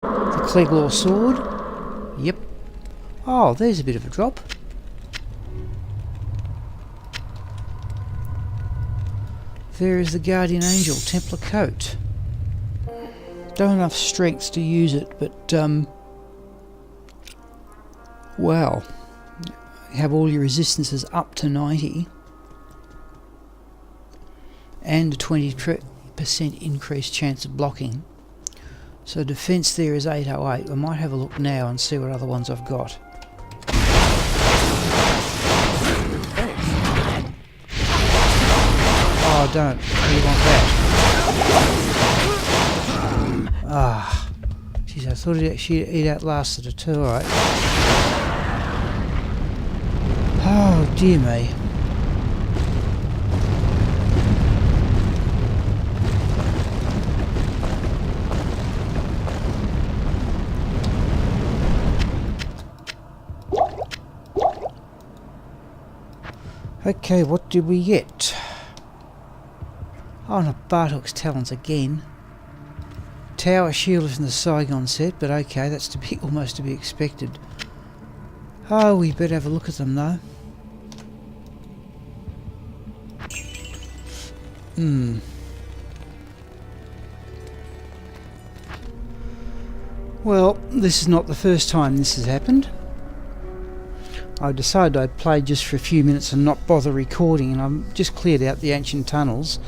The Cleglaw sword. Yep. Oh, there's a bit of a drop. There is the Guardian Angel Templar coat. Don't have enough strength to use it, but well, you have all your resistances up to 90 and a 20% increased chance of blocking. So defense there is 808. I might have a look now and see what other ones I've got. Oh, don't. You want that? Ah. Jeez, I thought he'd outlasted it too. Alright. Oh, dear me. Okay, what did we get? Oh, not Bartok's talons again. Tower shield from the Saigon set, but okay, that's almost to be expected. Oh, we better have a look at them though. Well, this is not the first time this has happened. I decided I'd play just for a few minutes and not bother recording, and I've just cleared out the ancient tunnels.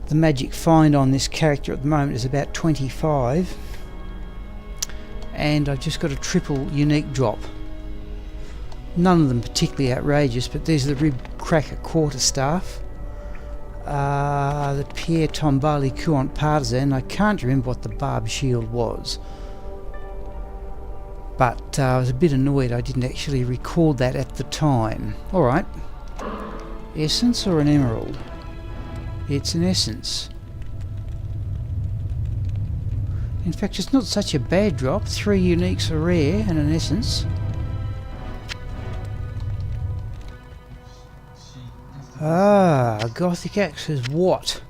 The magic find on this character at the moment is about 25, and I've just got a triple unique drop. None of them particularly outrageous, but there's the Rib Cracker Quarterstaff, the Pierre Tombali Couant Partisan. I can't remember what the Barb Shield was, but I was a bit annoyed I didn't actually record that at the time. Alright, essence or an emerald? It's an essence. In fact, it's not such a bad drop. 3 uniques are rare and an essence. Ah, a Gothic axe is what?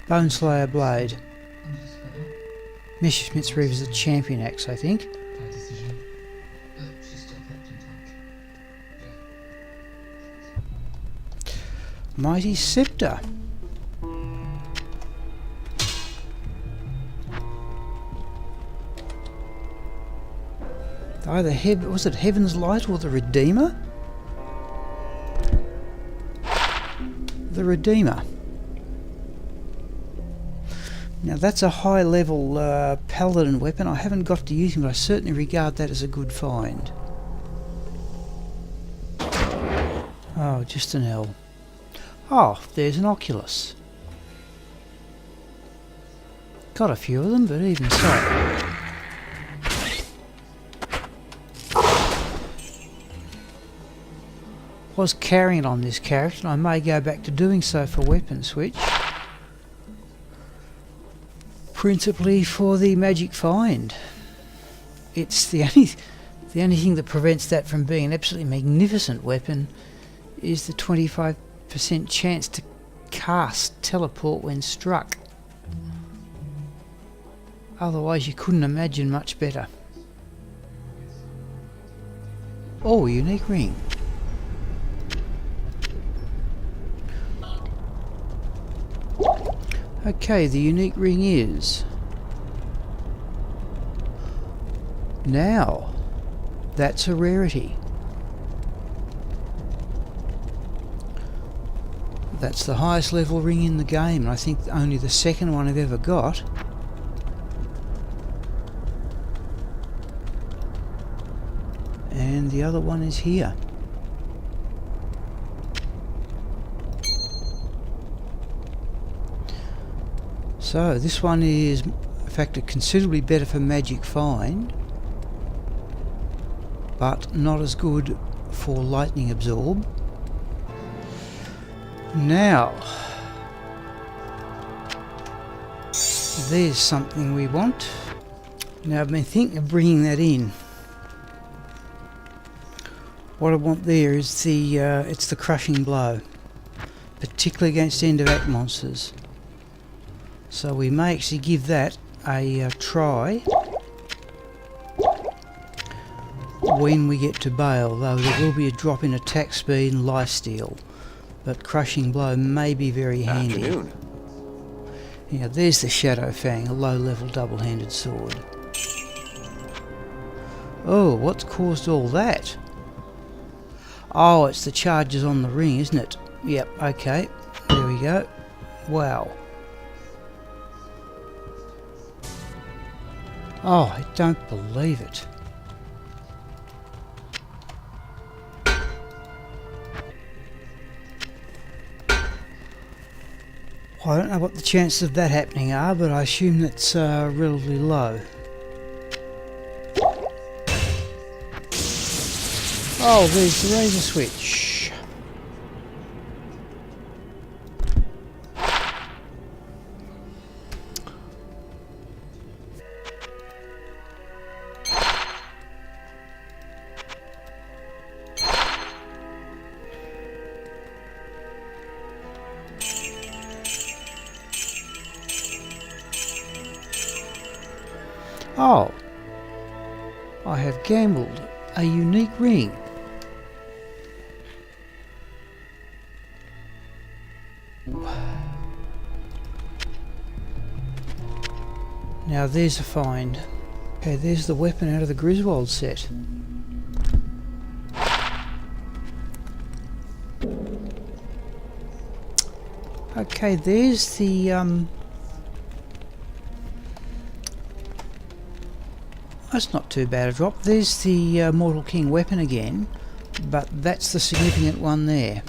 Boneslayer blade. Messerschmitt's Reeve is a champion axe, I think. Mighty Scepter. Either was it Heaven's Light or the Redeemer? The Redeemer. Now that's a high level paladin weapon. I haven't got to use him, but I certainly regard that as a good find. Oh, just an L. Oh, there's an Oculus. Got a few of them, but even so. Was carrying on this character, and I may go back to doing so for weapon switch. Principally for the magic find. It's the only thing that prevents that from being an absolutely magnificent weapon is the 25% chance to cast teleport when struck. Otherwise you couldn't imagine much better. Oh, unique ring. Okay, the unique ring is... Now, that's a rarity. That's the highest level ring in the game, and I think only the second one I've ever got. And the other one is here. So this one is in fact considerably better for magic find, but not as good for lightning absorb. Now, there's something we want. Now I've been thinking of bringing that in. What I want there is the it's the crushing blow. particularly against end of act monsters. So we may actually give that a try when we get to Bale, though there will be a drop in attack speed and lifesteal, but Crushing Blow may be very handy. Afternoon. Yeah, there's the Shadow Fang, a low-level double-handed sword. Oh, what's caused all that? Oh, it's the charges on the ring, isn't it? Yep, okay. There we go. Wow. Oh, I don't believe it. Well, I don't know what the chances of that happening are, but I assume that's relatively low. Oh, there's the razor switch. Oh, I have gambled a unique ring. Now there's a find. Okay, there's the weapon out of the Griswold set. Okay, there's the that's not too bad a drop. There's the Mortal King weapon again, but that's the significant one there.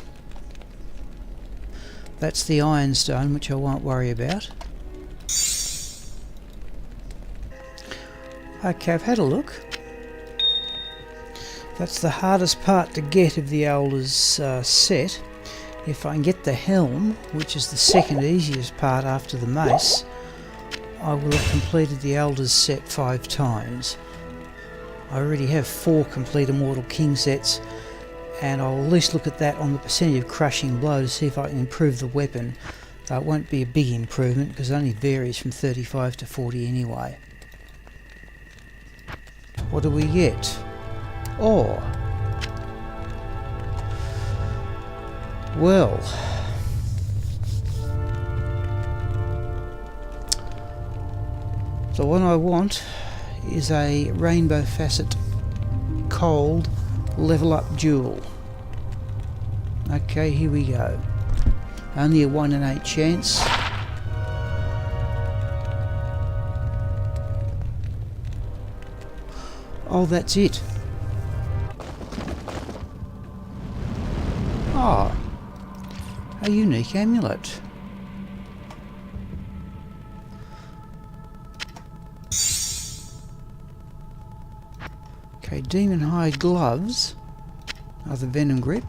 That's the Ironstone, which I won't worry about. Okay, I've had a look. That's the hardest part to get of the Elders set. If I can get the helm, which is the second easiest part after the mace, I will have completed the Elders set 5 times. I already have 4 complete Immortal King sets, and I'll at least look at that on the percentage of Crushing Blow to see if I can improve the weapon. Though it won't be a big improvement because it only varies from 35 to 40 anyway. What do we get? Ore. Well, the one I want is a Rainbow Facet Cold Level Up Jewel. Okay, here we go. Only a 1 in 8 chance. Oh, that's it. Oh, a unique amulet. Okay, Demon Hide gloves are the Venom Grip.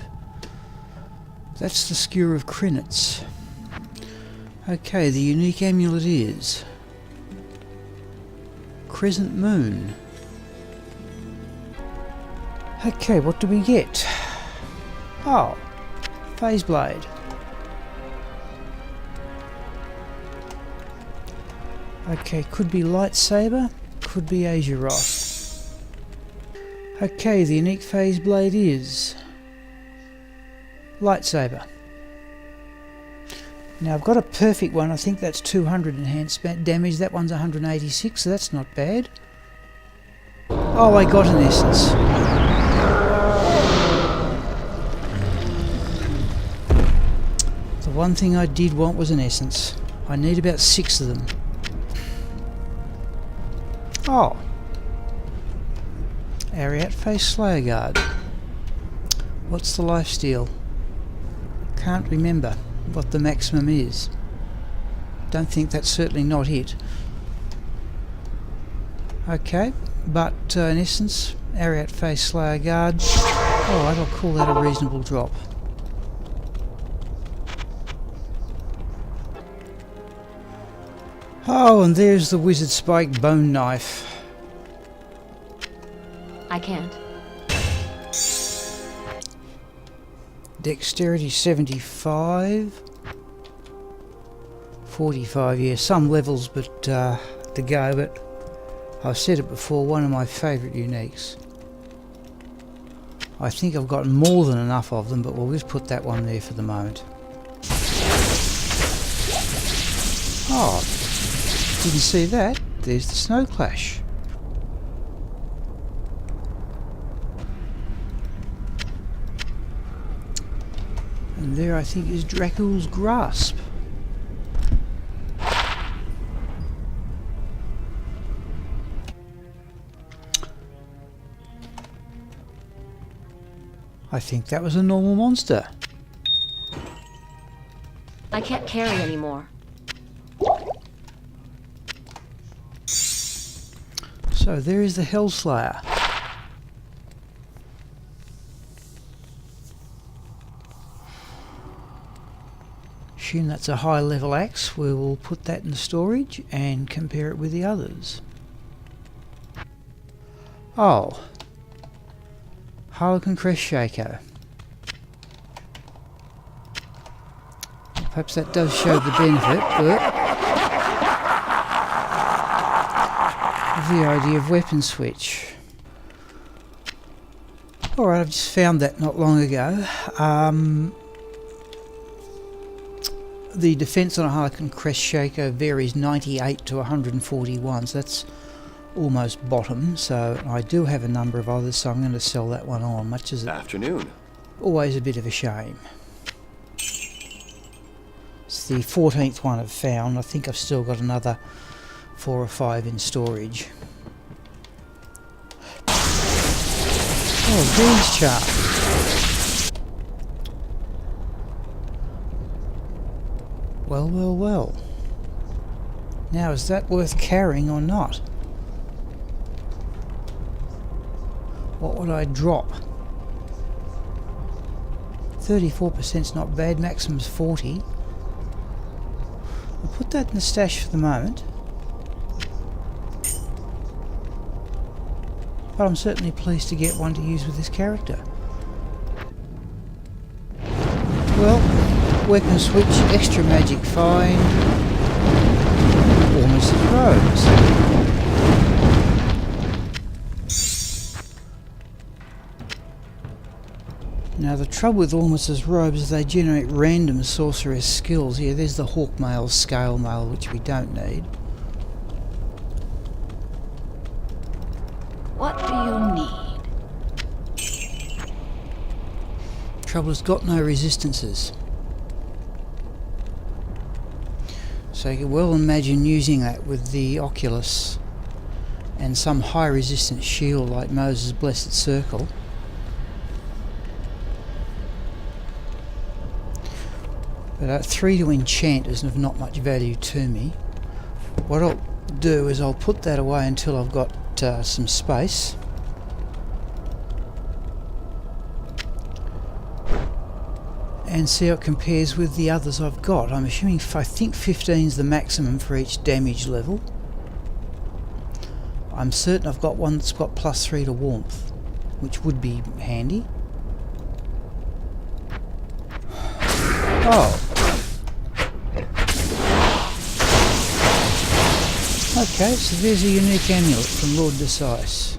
That's the Skewer of Crinets. Okay, the unique amulet is Crescent Moon. Okay, what do we get? Oh, Phase Blade. Okay, could be Lightsaber, could be Azeroth. Okay, the unique Phase Blade is Lightsaber. Now I've got a perfect one, I think that's 200 enhanced damage, that one's 186, so that's not bad. Oh, I got an essence. The one thing I did want was an essence. I need about 6 of them. Oh. Ariat Face Slayer Guard. What's the lifesteal? Can't remember what the maximum is. Don't think that's certainly not it. Okay, but in essence, Ariat Face Slayer Guard. Alright, I'll call that a reasonable drop. Oh, and there's the Wizard Spike Bone Knife. I can't. Dexterity 75. 45 years, some levels but to go, but I've said it before, one of my favourite uniques. I think I've got more than enough of them, but we'll just put that one there for the moment. Oh, didn't see that. There's the snow clash. And there I think is Dracul's grasp. I think that was a normal monster. I can't carry anymore. So there is the Hellslayer. Assume that's a high level axe. We will put that in storage and compare it with the others. Oh. Harlequin Crest Shaker. Perhaps that does show the benefit, but the idea of weapon switch. Alright, I've just found that not long ago. The defence on a Harlequin Crest Shaker varies 98 to 141, so that's almost bottom. So I do have a number of others, so I'm going to sell that one on, much as Afternoon. Always a bit of a shame. It's the 14th one I've found. I think I've still got another 4 or 5 in storage. Oh, Gheed's charm. Well, well, well. Now, is that worth carrying or not? What would I drop? 34%'s not bad, maximum's 40. I'll put that in the stash for the moment. But I'm certainly pleased to get one to use with this character. Well, weapon switch, extra magic find, almost as robes. Now the trouble with Ormus's robes is they generate random sorceress skills. Here, there's the Hawk Mail, Scale Mail, which we don't need. What do you need? Trouble has got no resistances. So you can well imagine using that with the Oculus and some high resistance shield like Moses' Blessed Circle. But 3 to enchant is of not much value to me. What I'll do is I'll put that away until I've got some space. And see how it compares with the others I've got. I'm assuming, I think 15 is the maximum for each damage level. I'm certain I've got one that's got +3 to warmth, which would be handy. Oh. Okay, so there's a unique amulet from Lord Decice.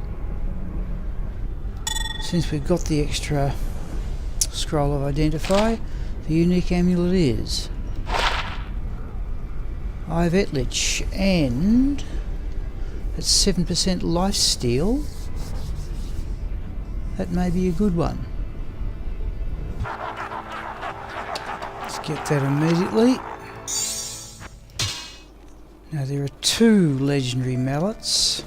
Since we've got the extra scroll of Identify, the unique amulet is Eye of Etlich, and it's 7% lifesteal. That may be a good one. Let's get that immediately. Now there are 2 legendary mallets.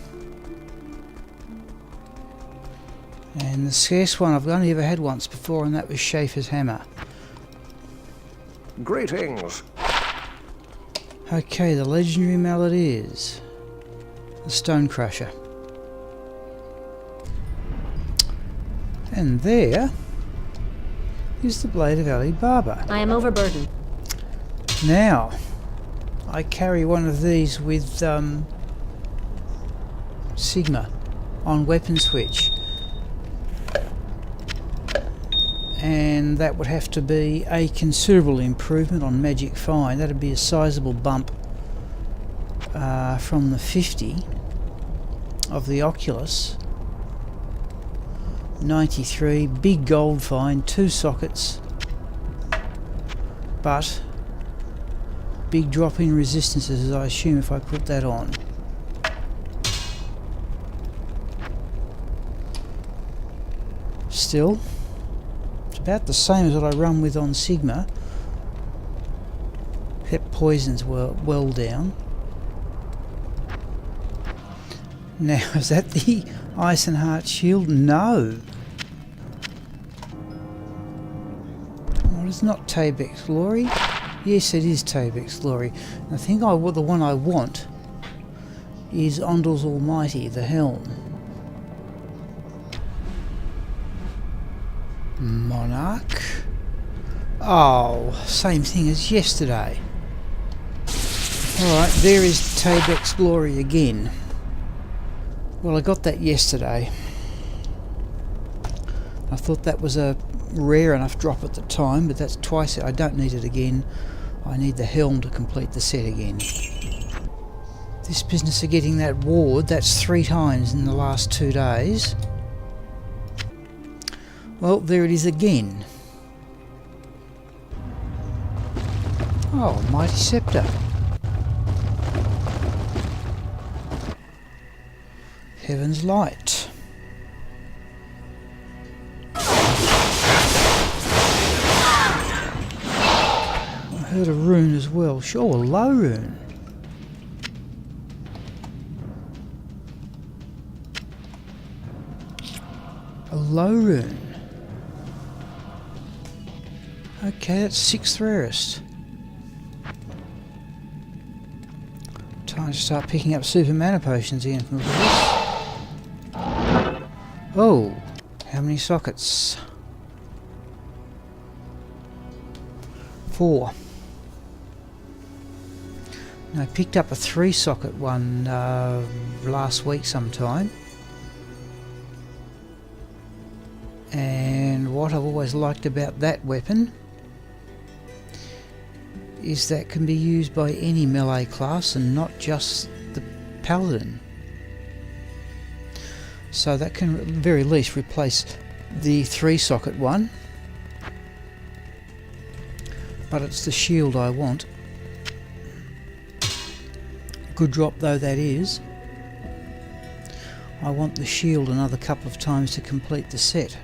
And the scarce one I've only ever had once before, and that was Schaefer's Hammer. Greetings. Okay, the legendary mallet is the Stone Crusher. And there is the Blade of Ali Baba. I am overburdened. Now, I carry one of these with Sigma on weapon switch. and that would have to be a considerable improvement on Magic Find. That'd be a sizable bump from the 50 of the Oculus. 93, big gold find, 2 sockets, but big drop in resistances, I assume, if I put that on. Still, it's about the same as what I run with on Sigma. Except poisons were well down. Now, is that the Ice and Heart Shield? No. Well, it's not Taebaek's Glory. Yes, it is Taebaek's Glory. I think the one I want is Ondal's Almighty, the Helm. Monarch. Oh, same thing as yesterday. Alright, there is Taebaek's Glory again. Well, I got that yesterday. I thought that was a rare enough drop at the time, but that's twice it. I don't need it again. I need the helm to complete the set again. This business of getting that ward, that's 3 times in the last 2 days. Well, there it is again. Oh, Mighty Scepter. Heaven's Light. I heard a rune as well. Sure, a low rune. A low rune. Okay, that's 6th rarest. Time to start picking up super mana potions again from this. Oh, how many sockets? 4. And I picked up a 3 socket one last week sometime. And what I've always liked about that weapon is that can be used by any melee class and not just the paladin. So that can at the very least replace the 3 socket one, but it's the shield I want. Good drop though that is. I want the shield another couple of times to complete the set.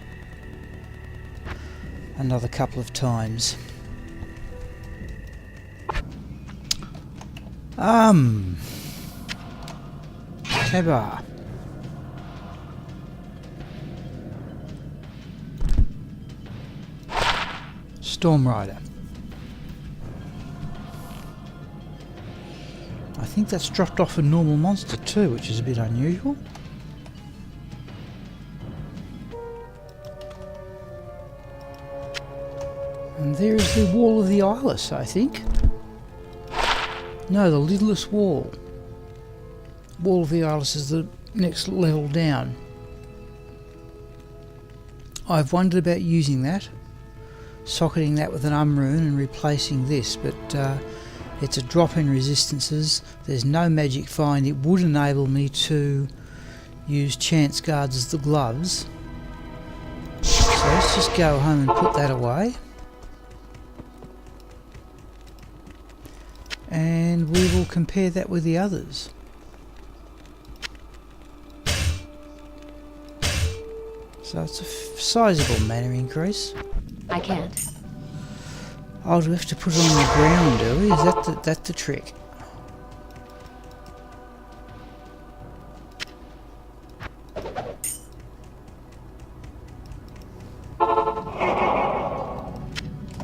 Another couple of times. Taebaek. Storm Rider. I think that's dropped off a normal monster too, which is a bit unusual. And there is the Wall of the Eyeless, I think. No, the Lidless Wall. Wall of the Eyeless is the next level down. I've wondered about using that, socketing that with an rune and replacing this, but it's a drop in resistances. There's no magic find. It would enable me to use Chance Guards as the gloves. So let's just go home and put that away. And we will compare that with the others. So it's a sizable mana increase. I can't. Oh, do we have to put it on the ground, do we? Is that the trick?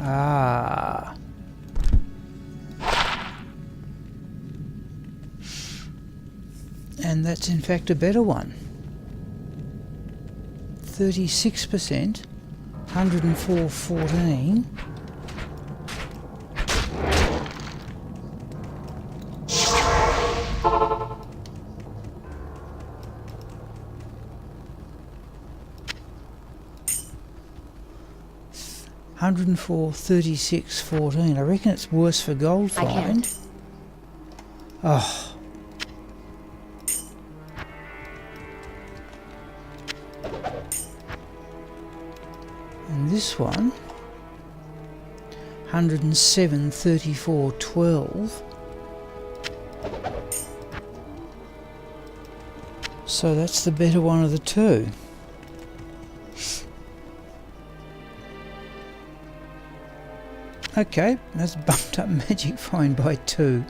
Ah. And that's in fact a better one. 36%, 104.14. 104, 36, 14. I reckon it's worse for gold I find. can't. Oh. And this one, 107, 34, 12. So that's the better one of the two. Okay, that's bumped up magic find by 2,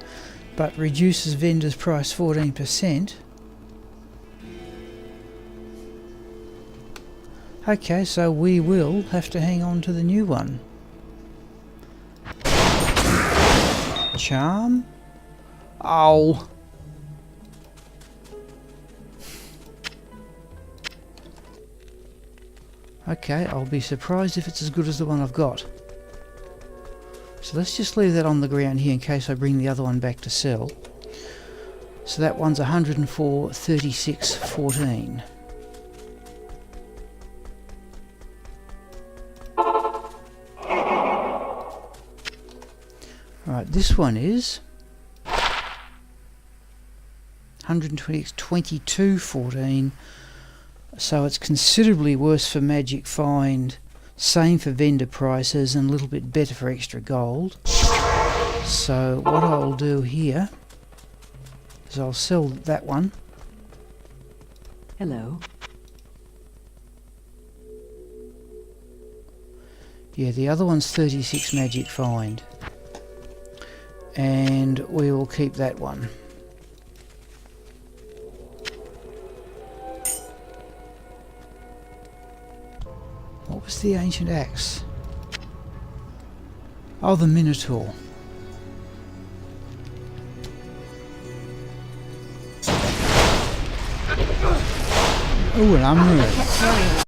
but reduces vendor's price 14%. Okay, so we will have to hang on to the new one. Charm? Oh! Okay, I'll be surprised if it's as good as the one I've got. So let's just leave that on the ground here in case I bring the other one back to sell. So that one's 104, 36, 14. Alright, this one is 120, 22, 14. So it's considerably worse for magic find. Same for vendor prices and a little bit better for extra gold. So what I'll do here is I'll sell that one. Hello. Yeah, the other one's 36 magic find. And we will keep that one. What was the ancient axe? Oh, the Minotaur. Oh, an armor.